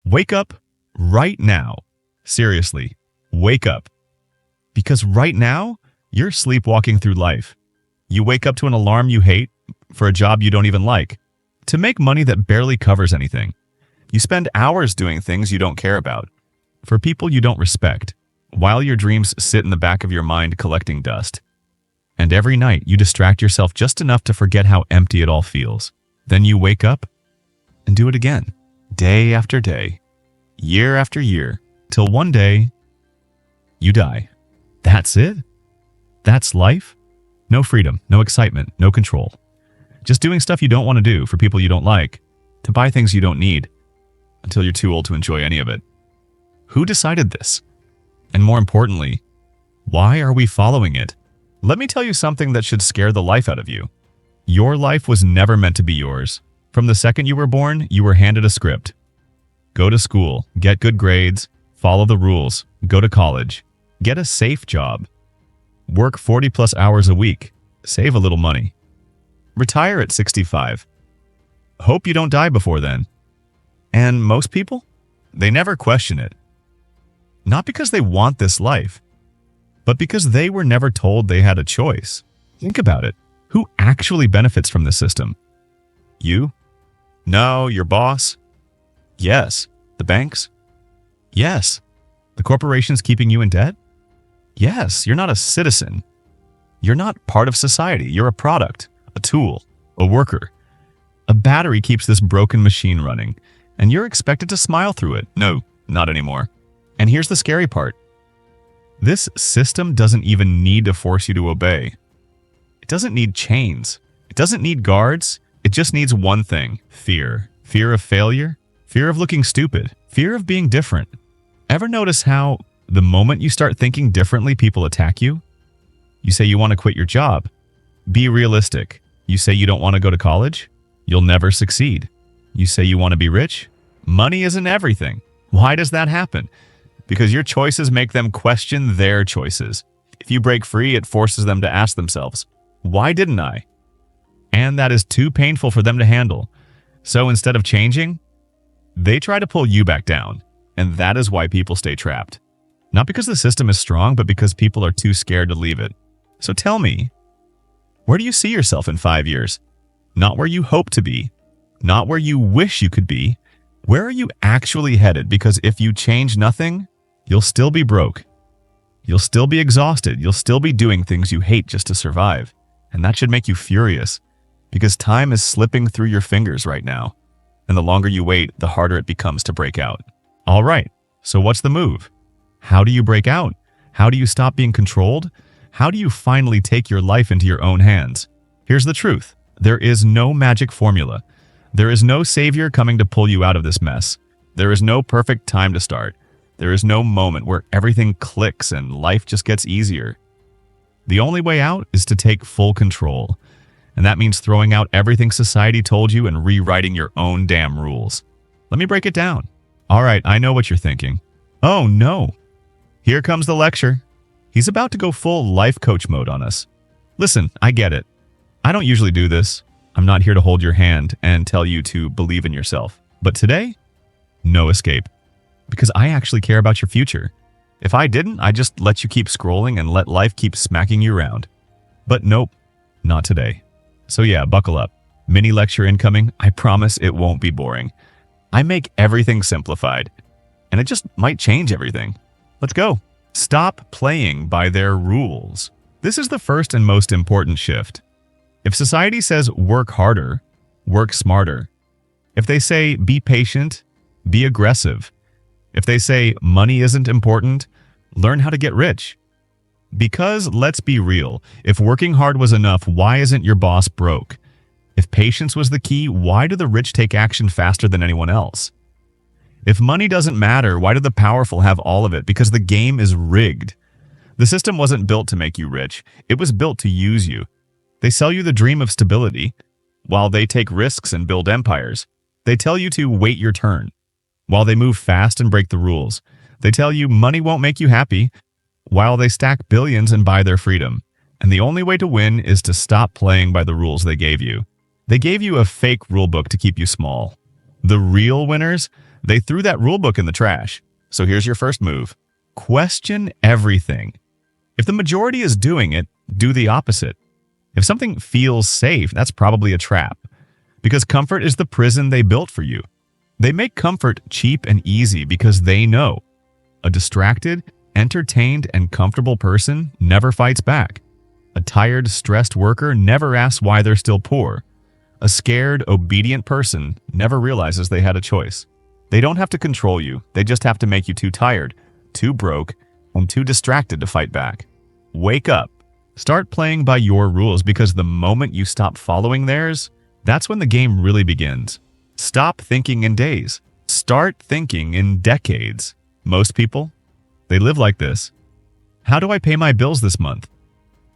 Wake up right now. Seriously, wake up. Because right now, you're sleepwalking through life. You wake up to an alarm you hate, for a job you don't even like, to make money that barely covers anything. You spend hours doing things you don't care about, for people you don't respect, while your dreams sit in the back of your mind collecting dust. And every night, you distract yourself just enough to forget how empty it all feels. Then you wake up and do it again, day after day, year after year, till one day, you die. That's it? That's life? No freedom, no excitement, no control. Just doing stuff you don't want to do for people you don't like, to buy things you don't need, until you're too old to enjoy any of it. Who decided this? And more importantly, why are we following it? Let me tell you something that should scare the life out of you. Your life was never meant to be yours. From the second you were born, you were handed a script. Go to school, get good grades, follow the rules, go to college, get a safe job, work 40+ hours a week, save a little money, retire at 65. Hope you don't die before then. And most people, they never question it. Not because they want this life, but because they were never told they had a choice. Think about it. Who actually benefits from this system? You? No, your boss? Yes. The banks? Yes. The corporations keeping you in debt? Yes. You're not a citizen. You're not part of society. You're a product, a tool, a worker. A battery keeps this broken machine running, and you're expected to smile through it. No, not anymore. And here's the scary part. This system doesn't even need to force you to obey. It doesn't need chains. It doesn't need guards. It just needs one thing: fear. Fear of failure, fear of looking stupid, fear of being different. Ever notice how the moment you start thinking differently, people attack you? You say you want to quit your job. Be realistic. You say you don't want to go to college? You'll never succeed. You say you want to be rich? Money isn't everything. Why does that happen? Because your choices make them question their choices. If you break free, it forces them to ask themselves, why didn't I? And that is too painful for them to handle. So instead of changing, they try to pull you back down. And that is why people stay trapped. Not because the system is strong, but because people are too scared to leave it. So tell me, where do you see yourself in 5 years? Not where you hope to be, not where you wish you could be. Where are you actually headed? Because if you change nothing, you'll still be broke. You'll still be exhausted. You'll still be doing things you hate just to survive. And that should make you furious, because time is slipping through your fingers right now. And the longer you wait, the harder it becomes to break out. All right, so what's the move? How do you break out? How do you stop being controlled? How do you finally take your life into your own hands? Here's the truth. There is no magic formula. There is no savior coming to pull you out of this mess. There is no perfect time to start. There is no moment where everything clicks and life just gets easier. The only way out is to take full control. And that means throwing out everything society told you and rewriting your own damn rules. Let me break it down. All right, I know what you're thinking. Oh no. Here comes the lecture. He's about to go full life coach mode on us. Listen, I get it. I don't usually do this. I'm not here to hold your hand and tell you to believe in yourself. But today, no escape. Because I actually care about your future. If I didn't, I'd just let you keep scrolling and let life keep smacking you around. But nope, not today. So yeah, buckle up. Mini lecture incoming. I promise it won't be boring. I make everything simplified, and it just might change everything. Let's go. Stop playing by their rules. This is the first and most important shift. If society says work harder, work smarter. If they say be patient, be aggressive. If they say money isn't important, learn how to get rich. Because let's be real, if working hard was enough, why isn't your boss broke? If patience was the key, why do the rich take action faster than anyone else? If money doesn't matter, why do the powerful have all of it? Because the game is rigged. The system wasn't built to make you rich. It was built to use you. They sell you the dream of stability, while they take risks and build empires. They tell you to wait your turn, while they move fast and break the rules. They tell you money won't make you happy, while they stack billions and buy their freedom. And the only way to win is to stop playing by the rules they gave you. They gave you a fake rulebook to keep you small. The real winners, they threw that rulebook in the trash. So here's your first move. Question everything. If the majority is doing it, do the opposite. If something feels safe, that's probably a trap. Because comfort is the prison they built for you. They make comfort cheap and easy because they know. A distracted, entertained, and comfortable person never fights back. A tired, stressed worker never asks why they're still poor. A scared, obedient person never realizes they had a choice. They don't have to control you, they just have to make you too tired, too broke, and too distracted to fight back. Wake up. Start playing by your rules, because the moment you stop following theirs, that's when the game really begins. Stop thinking in days. Start thinking in decades. Most people, they live like this. How do I pay my bills this month?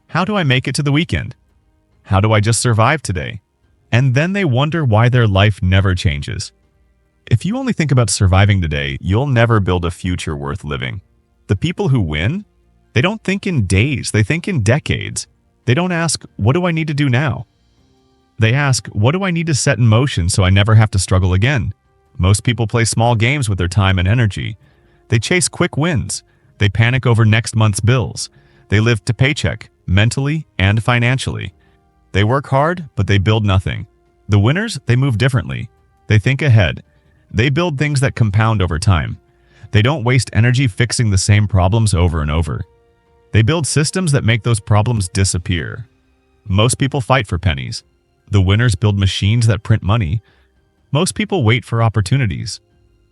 How do I make it to the weekend? How do I just survive today? And then they wonder why their life never changes. If you only think about surviving today, you'll never build a future worth living. The people who win, they don't think in days, they think in decades. They don't ask, what do I need to do now? They ask, what do I need to set in motion so I never have to struggle again? Most people play small games with their time and energy. They chase quick wins. They panic over next month's bills. They live to paycheck, mentally and financially. They work hard, but they build nothing. The winners, they move differently. They think ahead. They build things that compound over time. They don't waste energy fixing the same problems over and over. They build systems that make those problems disappear. Most people fight for pennies. The winners build machines that print money. Most people wait for opportunities.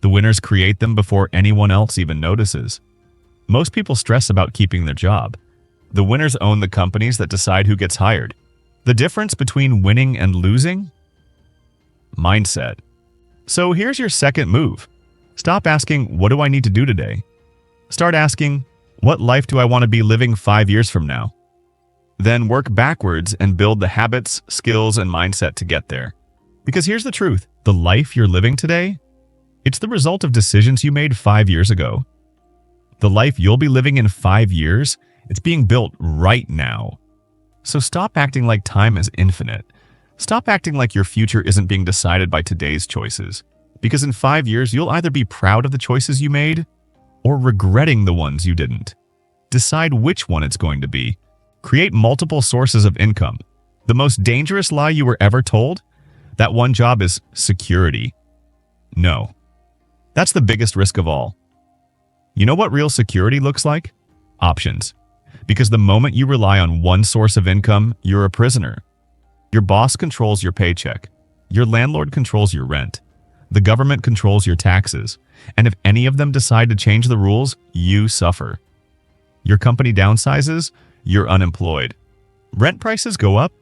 The winners create them before anyone else even notices. Most people stress about keeping their job. The winners own the companies that decide who gets hired. The difference between winning and losing? Mindset. So here's your second move. Stop asking, what do I need to do today? Start asking, what life do I want to be living 5 years from now? Then work backwards and build the habits, skills, and mindset to get there. Because here's the truth, the life you're living today, it's the result of decisions you made 5 years ago. The life you'll be living in 5 years, it's being built right now. So stop acting like time is infinite. Stop acting like your future isn't being decided by today's choices. Because in 5 years, you'll either be proud of the choices you made or regretting the ones you didn't. Decide which one it's going to be. Create multiple sources of income. The most dangerous lie you were ever told? That one job is security. No. That's the biggest risk of all. You know what real security looks like? Options. Because the moment you rely on one source of income, you're a prisoner. Your boss controls your paycheck. Your landlord controls your rent. The government controls your taxes. And if any of them decide to change the rules, you suffer. Your company downsizes, you're unemployed. Rent prices go up,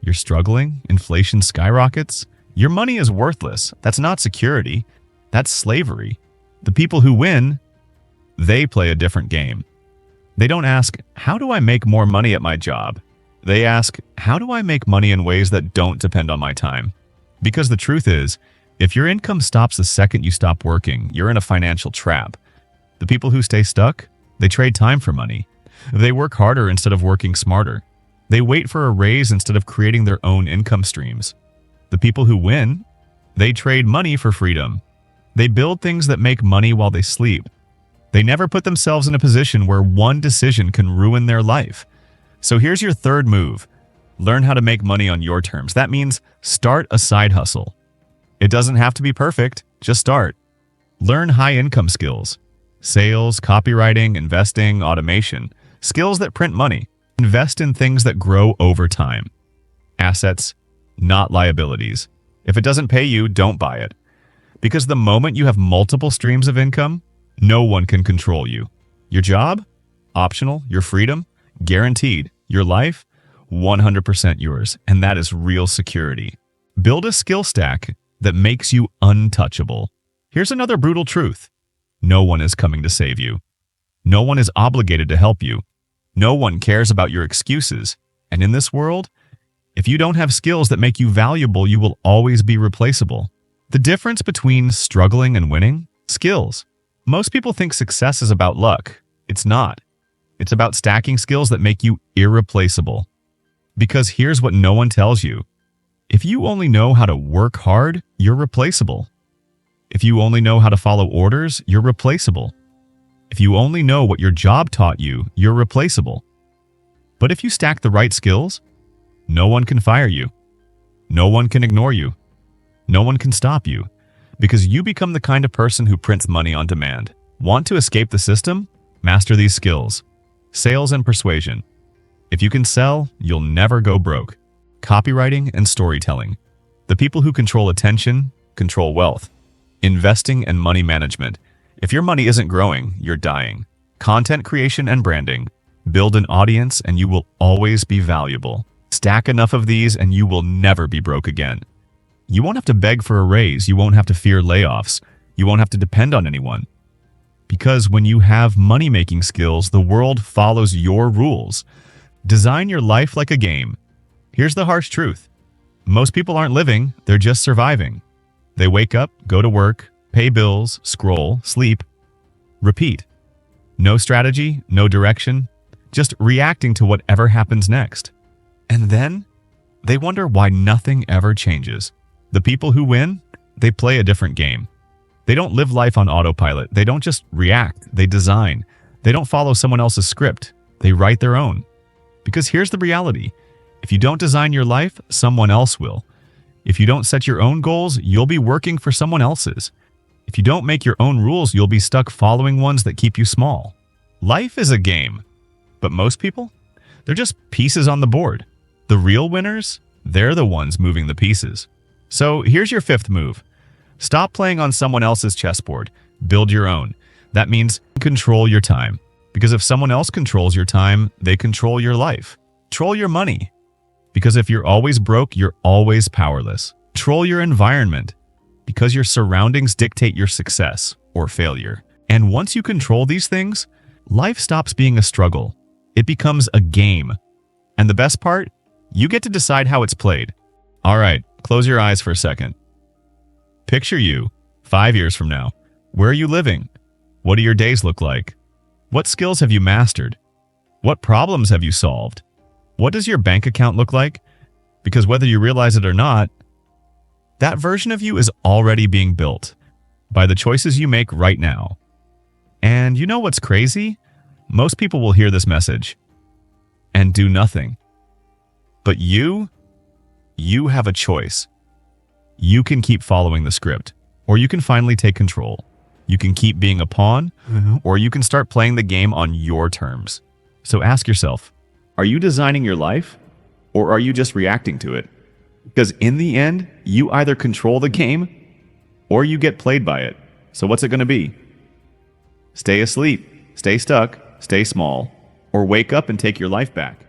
you're struggling, inflation skyrockets. Your money is worthless. That's not security. That's slavery. The people who win, they play a different game. They don't ask, how do I make more money at my job? They ask, how do I make money in ways that don't depend on my time? Because the truth is, if your income stops the second you stop working, you're in a financial trap. The people who stay stuck, they trade time for money. They work harder instead of working smarter. They wait for a raise instead of creating their own income streams. The people who win, they trade money for freedom. They build things that make money while they sleep. They never put themselves in a position where one decision can ruin their life. So here's your third move. Learn how to make money on your terms. That means start a side hustle. It doesn't have to be perfect, just start. Learn high-income skills. Sales, copywriting, investing, automation. Skills that print money. Invest in things that grow over time. Assets, not liabilities. If it doesn't pay you, don't buy it. Because the moment you have multiple streams of income, no one can control you. Your job? Optional. Your freedom? Guaranteed. Your life? 100% yours. And that is real security. Build a skill stack that makes you untouchable. Here's another brutal truth. No one is coming to save you. No one is obligated to help you. No one cares about your excuses. And in this world, if you don't have skills that make you valuable, you will always be replaceable. The difference between struggling and winning? Skills. Most people think success is about luck. It's not. It's about stacking skills that make you irreplaceable. Because here's what no one tells you. If you only know how to work hard, you're replaceable. If you only know how to follow orders, you're replaceable. If you only know what your job taught you, you're replaceable. But if you stack the right skills, no one can fire you. No one can ignore you. No one can stop you, because you become the kind of person who prints money on demand. Want to escape the system? Master these skills. Sales and persuasion. If you can sell, you'll never go broke. Copywriting and storytelling. The people who control attention control wealth. Investing and money management. If your money isn't growing, you're dying. Content creation and branding. Build an audience and you will always be valuable. Stack enough of these and you will never be broke again. You won't have to beg for a raise. You won't have to fear layoffs. You won't have to depend on anyone. Because when you have money-making skills, the world follows your rules. Design your life like a game. Here's the harsh truth. Most people aren't living, they're just surviving. They wake up, go to work, pay bills, scroll, sleep, repeat. No strategy, no direction, just reacting to whatever happens next. And then they wonder why nothing ever changes. The people who win, they play a different game. They don't live life on autopilot. They don't just react, they design. They don't follow someone else's script. They write their own. Because here's the reality. If you don't design your life, someone else will. If you don't set your own goals, you'll be working for someone else's. If you don't make your own rules, you'll be stuck following ones that keep you small. Life is a game. But most people, they're just pieces on the board. The real winners, they're the ones moving the pieces. So here's your fifth move. Stop playing on someone else's chessboard. Build your own. That means control your time. Because if someone else controls your time, they control your life. Control your money. Because if you're always broke, you're always powerless. Control your environment. Because your surroundings dictate your success or failure. And once you control these things, life stops being a struggle. It becomes a game. And the best part? You get to decide how it's played. All right, close your eyes for a second. Picture you 5 years from now. Where are you living? What do your days look like? What skills have you mastered? What problems have you solved? What does your bank account look like? Because whether you realize it or not, that version of you is already being built by the choices you make right now. And you know what's crazy? Most people will hear this message and do nothing. But you have a choice. You can keep following the script, or you can finally take control. You can keep being a pawn, or you can start playing the game on your terms. So ask yourself, are you designing your life, or are you just reacting to it? Because in the end, you either control the game, or you get played by it. So what's it going to be? Stay asleep, stay stuck, stay small, or wake up and take your life back.